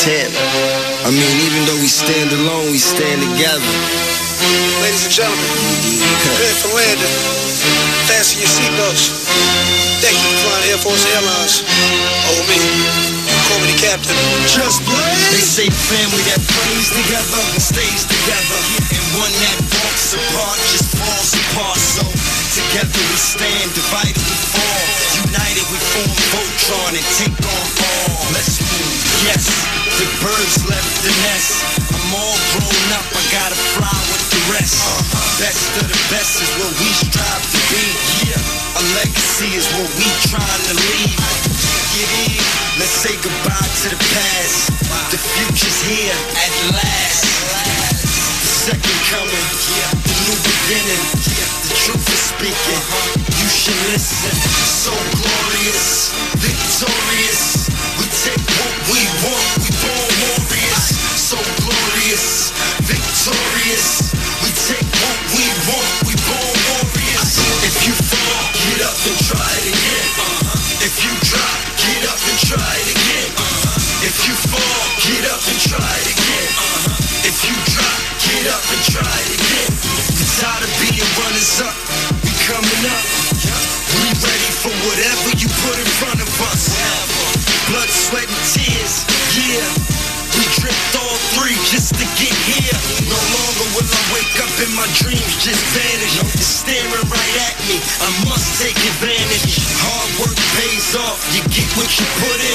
champ. I mean, even though we stand alone, we stand together. Ladies and gentlemen, prepare for landing. Fasten your seatbelts. Thank you for flying Air Force Airlines. Oh, me. Call me the captain. Just blaze. They say family that plays together and stays together, and one that walks apart just falls apart. So together we stand, divided we fall, united we form Voltron and take on all. Let's move. Yes, the birds left the nest. I'm all grown up, I gotta fly with the rest. Best of the best is what we strive to be. Yeah, a legacy is what we trying to leave. Get in, let's say goodbye to the past. The future's here at last. The second coming, the new beginning. The truth is speaking, you should listen. So glorious, victorious. We take what we want, we born warriors. So glorious, victorious. We take what we want, we born warriors. If you fall, get up and try it again. If you drop, get up and try it again. If you fall, get up and try it again. If you drop, get up and try it again. We're tired of being runners up, we coming up. We ready for whatever you put in front of us. Blood, sweat, and tears, yeah. We dripped all three just to get here. No longer will I wake up and my dreams just vanish. It's staring right at me, I must take advantage. Hard work pays off, you get what you put in.